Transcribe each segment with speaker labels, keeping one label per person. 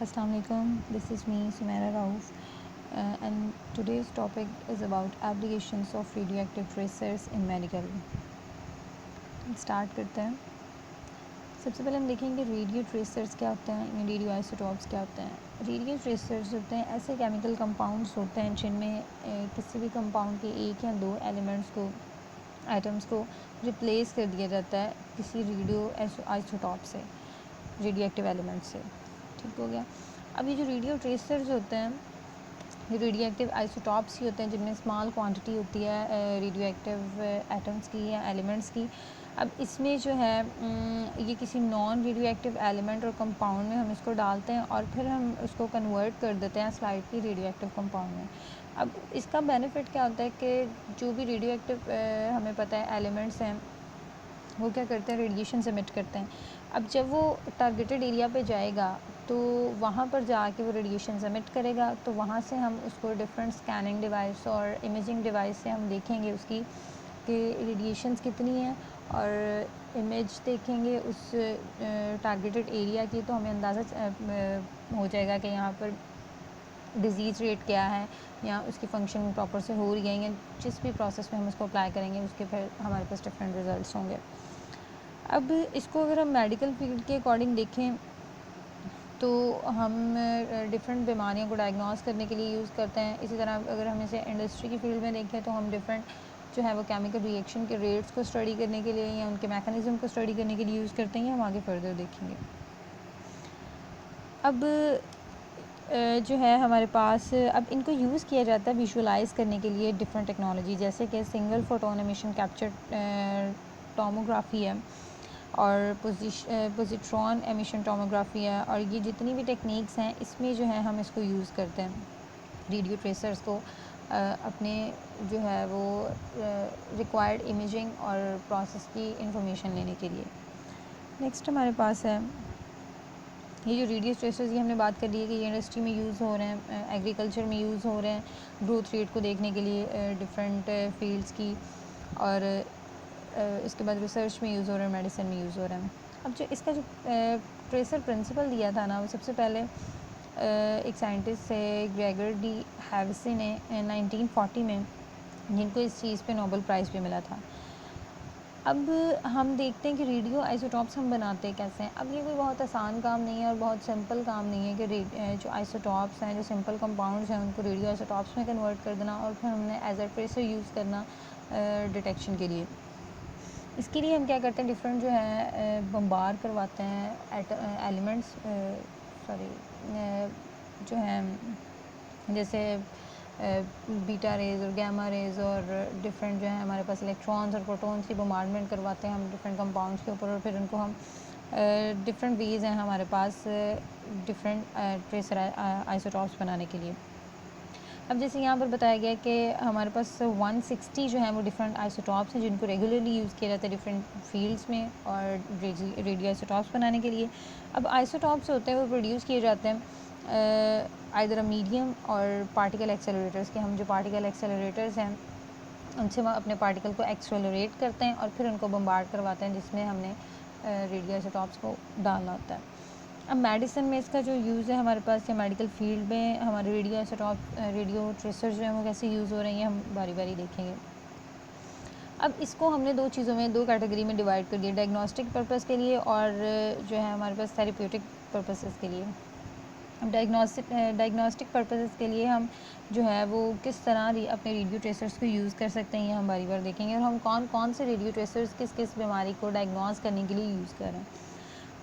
Speaker 1: Assalamu alaikum. This is me, Sumaira Rauf, and today's topic is about applications of radioactive tracers in medical. Start करते हैं. सबसे पहले हम देखेंगे radio tracers क्या होते हैं, रेडियो आइसोटॉप्स क्या होते हैं. रेडियो ट्रेसर्स होते हैं ऐसे केमिकल कंपाउंड्स होते हैं जिनमें किसी भी कंपाउंड के एक या दो एलिमेंट्स को आइटम्स को रिप्लेस कर दिया जाता है किसी रेडियो आइसोटॉप से, रेडियो एक्टिव एलिमेंट से. ठीक हो गया. अब ये जो रेडियो ट्रेसर्स होते हैं ये रेडियो एक्टिव आइसोटॉप्स ही होते हैं जिनमें स्मॉल क्वांटिटी होती है रेडियो एक्टिव एटम्स की या एलिमेंट्स की. अब इसमें जो है ये किसी नॉन रेडियो एक्टिव एलिमेंट और कंपाउंड में हम इसको डालते हैं और फिर हम उसको कन्वर्ट कर देते हैं स्लाइटली रेडियो एक्टिव कंपाउंड में. अब इसका बेनिफिट क्या होता है कि जो भी रेडियो एक्टिव हमें पता है एलिमेंट्स हैं वो क्या करते हैं, रेडिएशन एमिट करते हैं. अब जब वो टारगेटेड एरिया पे जाएगा तो वहाँ पर जाके वो रेडिएशन एमिट करेगा, तो वहाँ से हम उसको डिफरेंट स्कैनिंग डिवाइस और इमेजिंग डिवाइस से हम देखेंगे उसकी कि रेडिएशंस कितनी हैं और इमेज देखेंगे उस टारगेटेड एरिया की, तो हमें अंदाज़ा हो जाएगा कि यहाँ पर डिज़ीज़ रेट क्या है या उसकी फंक्शन प्रॉपर से हो रही है, या जिस भी प्रोसेस में हम उसको अप्लाई करेंगे उसके फिर हमारे पास डिफरेंट रिजल्ट्स होंगे. अब इसको अगर हम मेडिकल फील्ड के अकॉर्डिंग देखें तो हम डिफरेंट बीमारियों को डायग्नोस करने के लिए यूज़ करते हैं. इसी तरह अगर हम इसे इंडस्ट्री की फील्ड में देखें तो हम डिफरेंट जो है वो केमिकल रिएक्शन के रेट्स को स्टडी करने के लिए या उनके मैकेनिज़्म को स्टडी करने के लिए यूज़ करते हैं. हम आगे फर्दर देखेंगे. अब जो है हमारे पास अब इनको यूज़ किया जाता है विजुअलाइज़ करने के लिए डिफरेंट टेक्नोलॉजी, जैसे कि single photon emission capture tomography है और पोजिट्रॉन एमिशन टोमोग्राफी है, और ये जितनी भी टेक्निक्स हैं इसमें जो है हम इसको यूज़ करते हैं रेडियो ट्रेसर्स को अपने जो है वो रिक्वायर्ड इमेजिंग और प्रोसेस की इंफॉर्मेशन लेने के लिए. नेक्स्ट हमारे पास है ये जो रेडियो ट्रेसर्स, ये हमने बात कर ली है कि ये इंडस्ट्री में यूज़ हो रहे हैं, एग्रीकल्चर में यूज़ हो रहे हैं ग्रोथ रेट को देखने के लिए डिफरेंट फील्ड्स की, और इसके बाद रिसर्च में यूज़ हो रहे हैं, मेडिसिन में यूज़ हो रहे हैं. अब जो इसका जो ट्रेसर प्रिंसिपल दिया था ना, वो सबसे पहले एक साइंटिस्ट थे ग्रेगर डी हैविसे ने 1940 में, जिनको इस चीज़ पे नोबेल प्राइज़ भी मिला था. अब हम देखते हैं कि रेडियो आइसोटॉप्स हम बनाते कैसे हैं. अब ये कोई बहुत आसान काम नहीं है और बहुत सिंपल काम नहीं है कि जो आइसोटॉप्स हैं, जो सिंपल कंपाउंड्स हैं, उनको रेडियो आइसोटॉप्स में कन्वर्ट कर देना और फिर हमने एज अ ट्रेसर यूज़ करना डिटेक्शन के लिए. इसके लिए हम क्या करते हैं, डिफरेंट जो है बम्बार करवाते हैं एलिमेंट्स जो हैं जैसे बीटा रेज और गैमा रेज और डिफरेंट जो है हमारे पास इलेक्ट्रॉन्स और प्रोटॉन्स की बम्बार्डमेंट करवाते हैं हम डिफरेंट कंपाउंड्स के ऊपर, और फिर उनको हम डिफरेंट वेज हैं हमारे पास डिफरेंट ट्रेसर आइसोटॉप्स बनाने के लिए. अब जैसे यहाँ पर बताया गया कि हमारे पास 160 जो है वो डिफरेंट आइसोटॉप्स हैं जिनको रेगुलरली यूज़ किया जाता है डिफरेंट फील्ड्स में और रेडियो आइसोटॉप्स बनाने के लिए. अब आइसोटॉप्स होते हैं वो प्रोड्यूस किए जाते हैं आइदर मीडियम और पार्टिकल एक्सेलरेटर्स के. हम जो पार्टिकल एक्सेलरेटर्स हैं उनसे हम अपने पार्टिकल को एक्सेलरेट करते हैं और फिर उनको बम्बार्ड करवाते हैं जिसमें हमने रेडियो आइसोटॉप्स को डालना होता है. अब मेडिसिन में इसका जो यूज़ है हमारे पास, या मेडिकल फील्ड में हमारे रेडियो आइसोटॉप रेडियो ट्रेसर जो है वो कैसे यूज़ हो रही हैं हम बारी बारी देखेंगे. अब इसको हमने दो चीज़ों में, दो कैटेगरी में डिवाइड कर दिया, डायग्नोस्टिक पर्पस के लिए और जो है हमारे पास थेरेप्यूटिक पर्पसेस के लिए. अब डायग्नोस्टिक पर्पसेस के लिए हम जो है वो किस तरह अपने रेडियो ट्रेसर्स को यूज़ कर सकते हैं ये हम बारी बार देखेंगे, और हम कौन कौन से रेडियो ट्रेसर्स किस किस बीमारी को डायग्नोस करने के लिए यूज़ कर रहे हैं.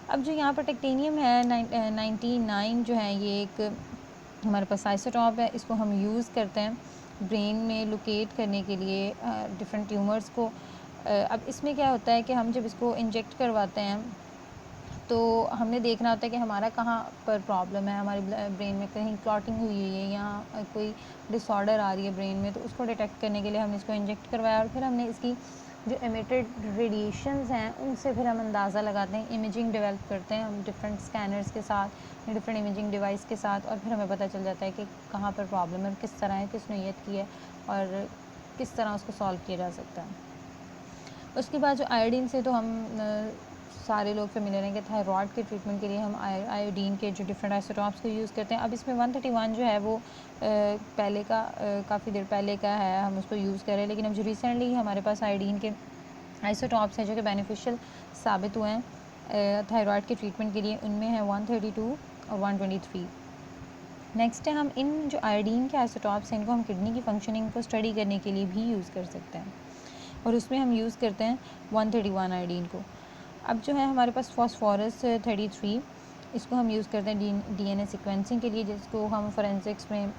Speaker 1: अब जो यहाँ पर टेक्टेनियम है 99 जो है ये एक हमारे पास आइसोटॉप है. इसको हम यूज़ करते हैं ब्रेन में लोकेट करने के लिए डिफरेंट ट्यूमर्स को. अब इसमें क्या होता है कि हम जब इसको इंजेक्ट करवाते हैं तो हमने देखना होता है कि हमारा कहाँ पर प्रॉब्लम है, हमारे ब्रेन में कहीं क्लॉटिंग हुई है या कोई डिसऑर्डर आ रही है ब्रेन में, तो उसको डिटेक्ट करने के लिए हमने इसको इंजेक्ट करवाया और फिर हमने इसकी जो एमिटेड रेडिएशंस हैं उनसे फिर हम अंदाज़ा लगाते हैं, इमेजिंग डेवलप करते हैं हम डिफरेंट स्कैनर्स के साथ, डिफरेंट इमेजिंग डिवाइस के साथ, और फिर हमें पता चल जाता है कि कहाँ पर प्रॉब्लम है, किस तरह है, किस नोयत की है और किस तरह उसको सॉल्व किया जा सकता है. उसके बाद जो आयोडीन से तो हम सारे लोग फेमिलियर हैं कि थायराइड के ट्रीटमेंट के लिए हम आयोडीन के जो डिफरेंट आइसोटॉप्स को यूज़ करते हैं। अब इसमें 131 जो है वो पहले का काफ़ी देर पहले का है, हम उसको यूज़ कर रहे हैं, लेकिन अब जो रिसेंटली हमारे पास आयोडीन के आइसोटॉप्स हैं जो कि बेनिफिशियल साबित हुए हैं थायराइड के ट्रीटमेंट के लिए, उनमें है 132 और 123। नेक्स्ट है, हम इन जो आयोडीन के आइसोटॉप्स हैं इनको हम किडनी की फंक्शनिंग को स्टडी करने के लिए भी यूज़ कर सकते हैं, और उसमें हम यूज़ करते हैं 131 आयोडीन को। अब जो है हमारे पास फास्फोरस 33, इसको हम यूज़ करते हैं डीएनए सीक्वेंसिंग के लिए, जिसको हम फोरेंसिक्स में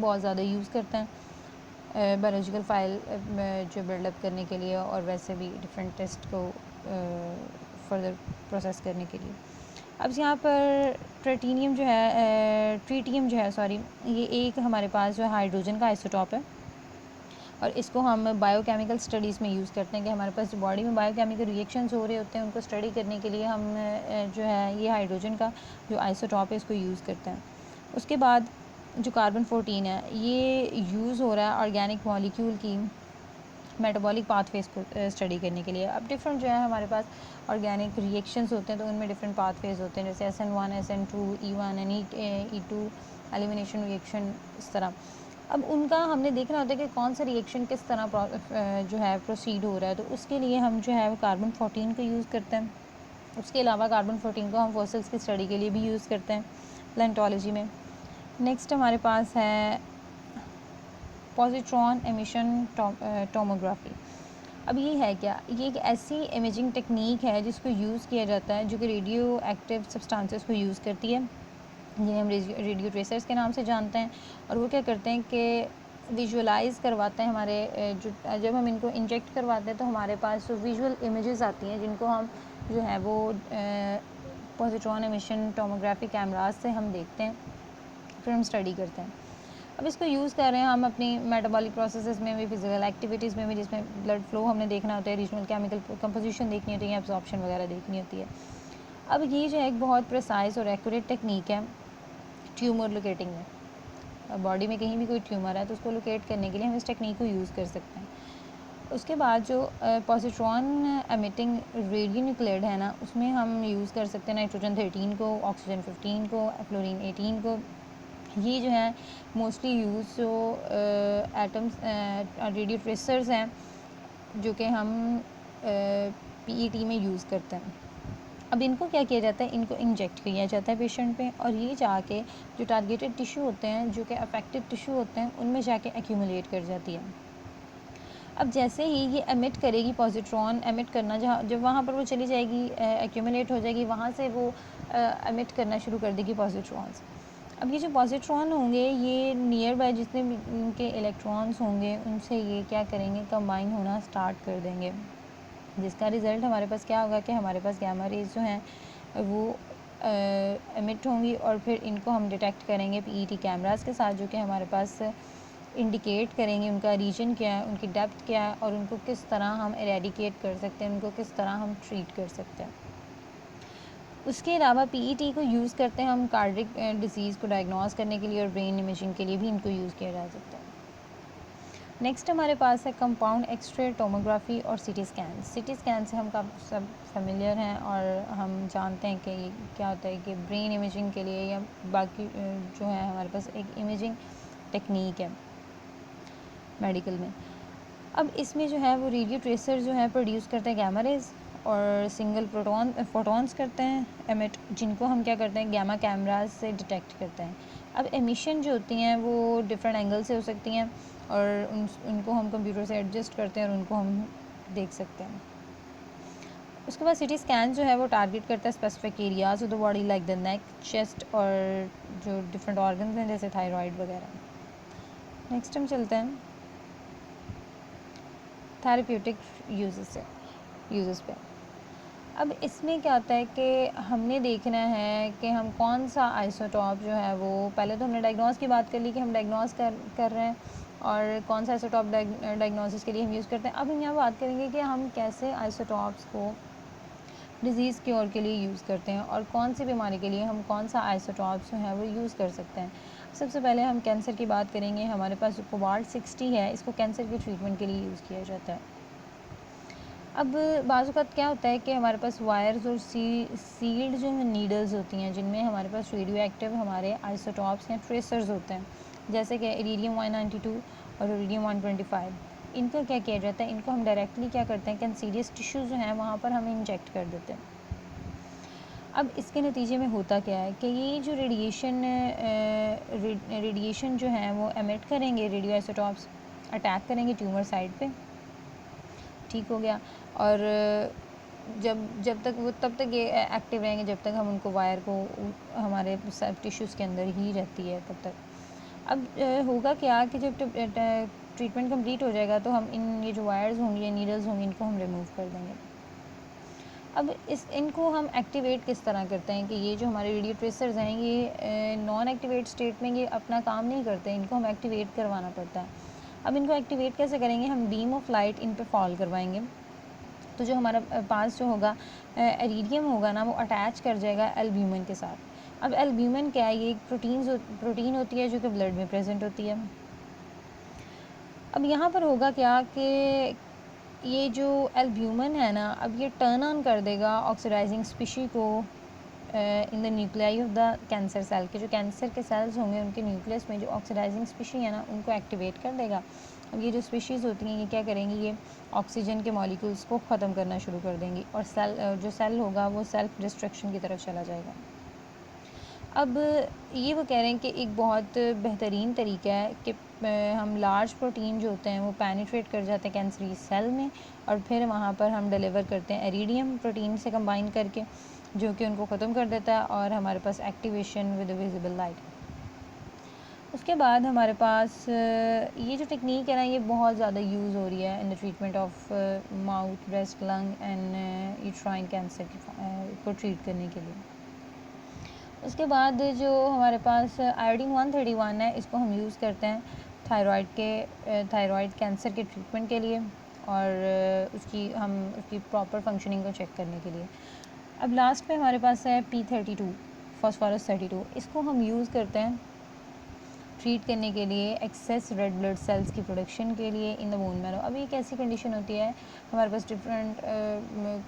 Speaker 1: बहुत ज़्यादा यूज़ करते हैं बायोलॉजिकल फ़ाइल जो बिल्डअप करने के लिए, और वैसे भी डिफरेंट टेस्ट को फर्दर प्रोसेस करने के लिए। अब यहाँ पर ट्रिटियम जो है सॉरी, ये एक हमारे पास जो है हाइड्रोजन का आइसोटॉप है, और इसको हम बायोकेमिकल स्टडीज़ में यूज़ करते हैं कि हमारे पास जो बॉडी में बायोकेमिकल रिएक्शंस हो रहे होते हैं उनको स्टडी करने के लिए हम जो है ये हाइड्रोजन का जो आइसोटॉप है इसको यूज़ करते हैं। उसके बाद जो कार्बन 14 है ये यूज़ हो रहा है ऑर्गेनिक मॉलिक्यूल की मेटाबॉलिक पाथवेज को स्टडी करने के लिए। अब डिफरेंट जो है हमारे पास ऑर्गेनिक रिएक्शंस होते हैं, तो उनमें डिफरेंट पाथवेज होते हैं, जैसे SN1 SN2 E1 E2 elimination reaction, इस तरह। अब उनका हमने देखना होता है कि कौन सा रिएक्शन किस तरह जो है प्रोसीड हो रहा है, तो उसके लिए हम जो है कार्बन 14 को यूज़ करते हैं। उसके अलावा कार्बन 14 को हम फॉसिल्स की स्टडी के लिए भी यूज़ करते हैं प्लेंटोलॉजी में। नेक्स्ट हमारे पास है पॉजिट्रॉन एमिशन टोमोग्राफी। अब ये है क्या, ये एक ऐसी इमेजिंग टेक्निक है जिसको यूज़ किया जाता है जो कि रेडियो एक्टिव सब्सटेंसेस को यूज़ करती है, जिन्हें हम रेडियो ट्रेसर्स के नाम से जानते हैं। और वो क्या करते हैं कि विजुअलाइज़ करवाते हैं हमारे जब हम इनको इंजेक्ट करवाते हैं तो हमारे पास विजुअल इमेजेस आती हैं, जिनको हम जो है वो पॉजिट्रॉन एमिशन टोमोग्राफी कैमराज से हम देखते हैं, फिर हम स्टडी करते हैं। अब इसको यूज़ कर रहे हैं हम अपनी मेटाबॉलिक प्रोसेसेस में भी, फिजिकल एक्टिविटीज़ में भी, जिसमें ब्लड फ्लो हमने देखना होता है, रीजनल केमिकल कंपोजिशन देखनी होती है, एब्जॉर्प्शन वगैरह देखनी होती है। अब ये जो है एक बहुत प्रिसाइज और एक्यूरेट टेक्निक है ट्यूमर लोकेटिंग में। बॉडी में कहीं भी कोई ट्यूमर है तो उसको लोकेट करने के लिए हम इस टेक्निक को यूज़ कर सकते हैं। उसके बाद जो पॉजिट्रॉन एमिटिंग रेडियोन्यूक्लिड है ना, उसमें हम यूज़ कर सकते हैं नाइट्रोजन 13 को, ऑक्सीजन 15 को, फ्लोरीन 18 को। ये जो है मोस्टली यूज़ जो एटम्स रेडियो ट्रेसर्स हैं जो कि हम PET में यूज़ करते हैं। अब इनको क्या किया जाता है, इनको इंजेक्ट किया जाता है पेशेंट पे, और ये जाके जो टारगेटेड टिश्यू होते हैं, जो कि अफेक्टेड टिश्यू होते हैं, उनमें जाके एक्यूमुलेट कर जाती है। अब जैसे ही ये एमिट करेगी, पॉजिट्रॉन एमिट करना, जहाँ जब वहाँ पर वो चली जाएगी, एक्यूमुलेट हो जाएगी, वहाँ से वो एमिट करना शुरू कर देगी पॉजिट्रॉन्स। अब ये जो पॉजिट्रॉन होंगे, ये नियर बाय जितने भी उनके इलेक्ट्रॉन्स होंगे उनसे ये क्या करेंगे, कंबाइन होना स्टार्ट कर देंगे, जिसका रिज़ल्ट हमारे पास क्या होगा कि हमारे पास गैमा रेज जो हैं वो एमिट होंगी, और फिर इनको हम डिटेक्ट करेंगे PET कैमरास के साथ, जो कि हमारे पास इंडिकेट करेंगे उनका रीजन क्या है, उनकी डेप्थ क्या है, और उनको किस तरह हम एरेडिकेट कर सकते हैं, उनको किस तरह हम ट्रीट कर सकते हैं। उसके अलावा PET को यूज़ करते हैं हम कार्डिक डिजीज़ को डायग्नोस करने के लिए, और ब्रेन इमेजिंग के लिए भी इनको यूज़ किया जा सकता है। नेक्स्ट हमारे पास है कंपाउंड एक्सरे टोमोग्राफी और CT स्कैन। CT स्कैन से हम सब फेमिलियर हैं, और हम जानते हैं कि ये क्या होता है कि ब्रेन इमेजिंग के लिए या बाकी जो है हमारे पास एक इमेजिंग टेक्निक है मेडिकल में। अब इसमें जो है वो रेडियो ट्रेसर जो है प्रोड्यूस करते हैं गैमा रेज, और सिंगल फोटॉन्स करते हैं एमिट, जिनको हम क्या करते हैं गैमा कैमराज से डिटेक्ट करते हैं। अब एमिशन जो होती हैं वो डिफरेंट एंगल से हो सकती हैं, और उनको हम कंप्यूटर से एडजस्ट करते हैं और उनको हम देख सकते हैं। उसके बाद CT स्कैन जो है वो टारगेट करता है specific areas of the body like the neck, chest, और जो डिफरेंट ऑर्गन्स हैं जैसे थायराइड वगैरह। नेक्स्ट हम चलते हैं थेरेप्यूटिक यूजेस पे। अब इसमें क्या होता है कि हमने देखना है कि हम कौन सा आइसोटॉप जो है वो, पहले तो हमने डायग्नोस की बात कर ली कि हम डायग्नोस कर रहे हैं, और कौन सा आइसोटॉप डायग्नोसिस के लिए हम यूज़ करते हैं। अब हम यहाँ बात करेंगे कि हम कैसे आइसोटॉप्स को डिज़ीज़ क्योर के लिए यूज़ करते हैं, और कौन सी बीमारी के लिए हम कौन सा आइसोटॉप्स जो है वो यूज़ कर सकते हैं। सबसे पहले हम कैंसर की बात करेंगे। हमारे पास जो कोबाल्ट 60 है, इसको कैंसर के ट्रीटमेंट के लिए यूज़ किया जाता है। अब बाज़ औक़ात क्या होता है कि हमारे पास वायर्स और सील्ड जो है नीडल्स होती हैं, जिनमें हमारे पास रेडियो एक्टिव हमारे आइसोटॉप्स या ट्रेसर्स होते हैं, जैसे कि इरीडियम 192 और इरीडियम 125। इनका क्या किया जाता है, इनको हम डायरेक्टली क्या करते हैं, कैंसरियस टिश्यू जो हैं वहाँ पर हम इंजेक्ट कर देते हैं। अब इसके नतीजे में होता क्या है कि ये जो रेडिएशन जो है वो एमिट करेंगे, रेडियो आइसोटॉप्स अटैक करेंगे ट्यूमर साइड पे, ठीक हो गया। और जब जब तक वो तब तक ये एक्टिव रहेंगे जब तक हम उनको वायर को हमारे टिश्यूज़ के अंदर ही रहती है तब तक। अब होगा क्या कि जब ट्रीटमेंट कंप्लीट हो जाएगा तो हम ये जो वायर्स होंगी या नीडल्स होंगी इनको हम रिमूव कर देंगे। अब इनको हम एक्टिवेट किस तरह करते हैं कि ये जो हमारे रेडियो ट्रेसर्स हैं ये नॉन एक्टिवेट स्टेट में ये अपना काम नहीं करते, इनको हम एक्टिवेट करवाना पड़ता है। अब इनको एक्टिवेट कैसे करेंगे, हम बीम ऑफ लाइट इन पे फॉल करवाएंगे। तो जो हमारा पास जो होगा इरीडियम होगा ना, वो अटैच कर जाएगा एल्ब्यूमिन के साथ। अब एल्ब्यूमिन क्या है, ये एक प्रोटीन होती है जो कि ब्लड में प्रेजेंट होती है। अब यहाँ पर होगा क्या कि ये जो एल्ब्यूमिन है ना, अब ये टर्न ऑन कर देगा ऑक्सीडाइजिंग स्पीशी को in the nuclei of the cancer cell के जो कैंसर के सेल्स होंगे उनके न्यूक्लियस में जो ऑक्सीडाइजिंग स्पीशी है ना, उनको एक्टिवेट कर देगा। अब ये जो स्पीशीज़ होती हैं ये क्या करेंगी, ये ऑक्सीजन के मॉलिक्यूल्स को ख़त्म करना शुरू कर देंगी और जो सेल होगा वो सेल्फ डिस्ट्रक्शन की तरफ चला जाएगा। अब ये वो कह रहे हैं कि एक बहुत बेहतरीन तरीका है कि हम लार्ज प्रोटीन जो होते हैं वो पेनिट्रेट कर जाते हैं कैंसरी सेल में और फिर वहाँ पर हम डिलीवर करते हैं इरीडियम प्रोटीन से कंबाइन करके, जो कि उनको ख़त्म कर देता है और हमारे पास एक्टिवेशन विद विजिबल लाइट। उसके बाद हमारे पास ये जो टेक्निक है ना, ये बहुत ज़्यादा यूज़ हो रही है in the treatment of mouth, breast, lung and uterine cancer को ट्रीट करने के लिए। उसके बाद जो हमारे पास आयोडीन 131 है, इसको हम यूज़ करते हैं थायराइड कैंसर के ट्रीटमेंट के लिए और उसकी प्रॉपर फंक्शनिंग को चेक करने के लिए। अब लास्ट पे हमारे पास है P32 फॉस्फोरस 32, इसको हम यूज़ करते हैं ट्रीट करने के लिए एक्सेस रेड ब्लड सेल्स की प्रोडक्शन के लिए इन द बोन मैरो। अब एक ऐसी कंडीशन होती है हमारे पास डिफरेंट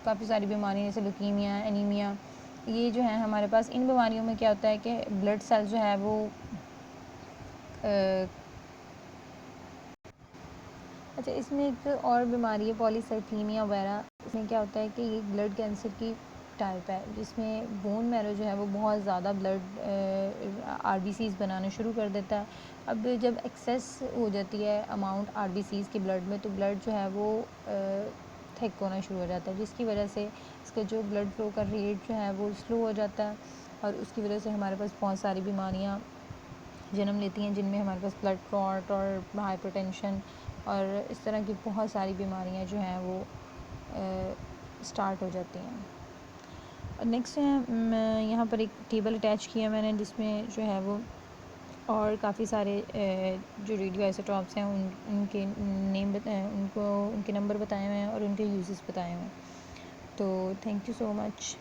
Speaker 1: काफ़ी सारी बीमारियाँ जैसे लुकीमिया, एनीमिया, ये जो है हमारे पास इन बीमारियों में क्या होता है कि ब्लड सेल जो है वो अच्छा, इसमें एक और बीमारी है पॉलीसाइथीमिया वगैरह। इसमें क्या होता है कि ये ब्लड कैंसर की टाइप है जिसमें बोन मैरो जो है वो बहुत ज़्यादा ब्लड आरबीसीज़ बनाना शुरू कर देता है। अब जब एक्सेस हो जाती है अमाउंट आरबीसीज़ की ब्लड में, तो ब्लड जो है वो थिक होना शुरू हो जाता है, जिसकी वजह से इसका जो ब्लड फ्लो का रेट जो है वो स्लो हो जाता है और उसकी वजह से हमारे पास बहुत सारी बीमारियाँ जन्म लेती हैं, जिनमें हमारे पास ब्लड क्लॉट और हाइपरटेंशन और इस तरह की बहुत सारी बीमारियां जो हैं वो स्टार्ट हो जाती हैं। नेक्स्ट है यहाँ पर एक टेबल अटैच किया मैंने, जिसमें जो है वो और काफ़ी सारे जो रेडियो आइसोटॉप्स हैं उनके नेम बताए, उनके नंबर बताए हुए हैं और उनके यूजेस बताए हुए हैं। तो थैंक यू सो मच।